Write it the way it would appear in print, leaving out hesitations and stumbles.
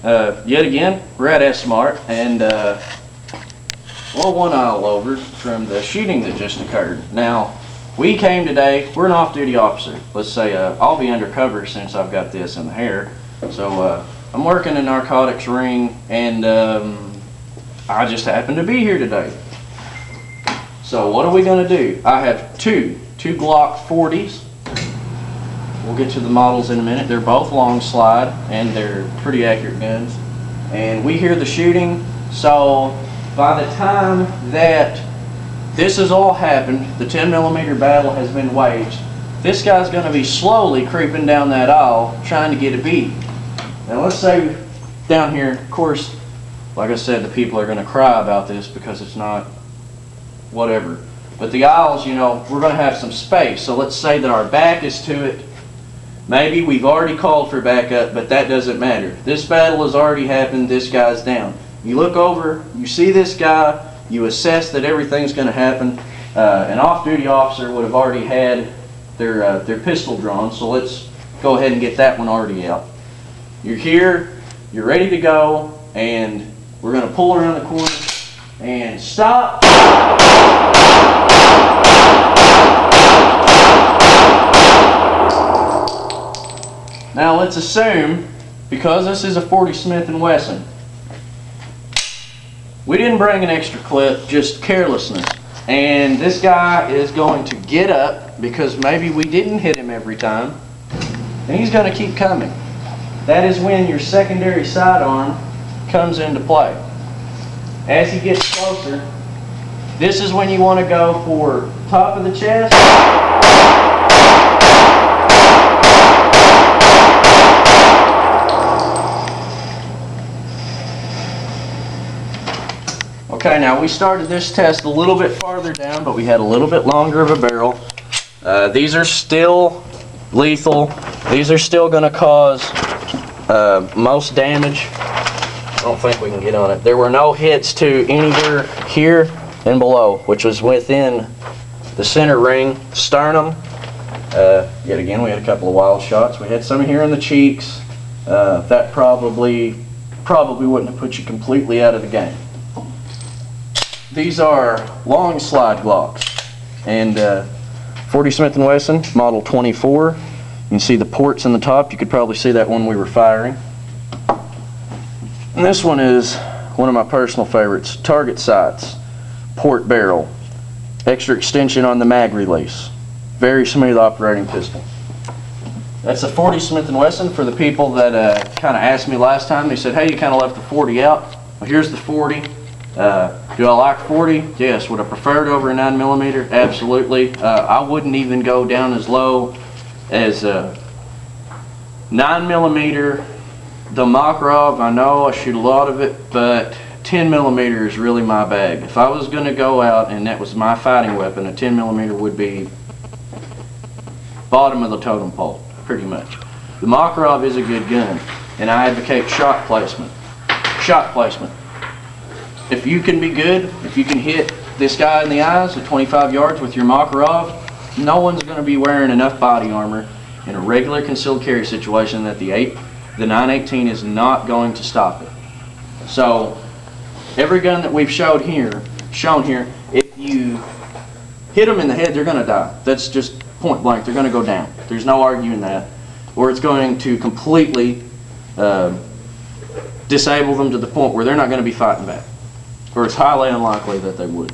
Yet again, we're at S-Mart, and well, one aisle over from the shooting that just occurred. Now, we came today, we're an off-duty officer. Let's say I'll be undercover since I've got this in the hair. So I'm working a narcotics ring, and I just happen to be here today. So what are we going to do? I have two Glock 40s. We'll get to the models in a minute. They're both long slide, and they're pretty accurate guns. And we hear the shooting, so by the time that this has all happened, the 10mm battle has been waged, this guy's going to be slowly creeping down that aisle trying to get a beat. Now let's say down here, of course, like I said, the people are going to cry about this because it's not whatever. But the aisles, you know, we're going to have some space. So let's say that our back is to it. Maybe we've already called for backup, but that doesn't matter. This battle has already happened. This guy's down. You look over, you see this guy, you assess that everything's going to happen. An off-duty officer would have already had their pistol drawn, so let's go ahead and get that one already out. You're here, you're ready to go, and we're going to pull around the corner and stop. Now let's assume, because this is a 40 Smith & Wesson, we didn't bring an extra clip, just carelessness. And this guy is going to get up because maybe we didn't hit him every time, and he's going to keep coming. That is when your secondary sidearm comes into play. As he gets closer, this is when you want to go for top of the chest. Okay, now we started this test a little bit farther down, but we had a little bit longer of a barrel. These are still lethal. These are still going to cause most damage. I don't think we can get on it. There were no hits to anywhere here and below, which was within the center ring, sternum. Yet again, we had a couple of wild shots. We had some here in the cheeks. That probably wouldn't have put you completely out of the game. These are long slide Glocks, and 40 Smith & Wesson, model 24. You can see the ports in the top. You could probably see that one we were firing. And this one is one of my personal favorites. Target sights, port barrel, extra extension on the mag release. Very smooth operating pistol. That's a 40 Smith & Wesson. For the people that kind of asked me last time, they said, hey, you kind of left the 40 out. Well, here's the 40. Do I like 40? Yes. Would I prefer it over a 9mm? Absolutely. I wouldn't even go down as low as 9mm. The Makarov, I know I shoot a lot of it, but 10mm is really my bag. If I was going to go out and that was my fighting weapon, a 10mm would be bottom of the totem pole, pretty much. The Makarov is a good gun, and I advocate shot placement. Shot placement. If you can be good, if you can hit this guy in the eyes at 25 yards with your Makarov, no one's going to be wearing enough body armor in a regular concealed carry situation that the 918 is not going to stop it. So every gun that we've shown here, if you hit them in the head, they're going to die. That's just point blank. They're going to go down. There's no arguing that. Or it's going to completely disable them to the point where they're not going to be fighting back. Or it's highly unlikely that they would.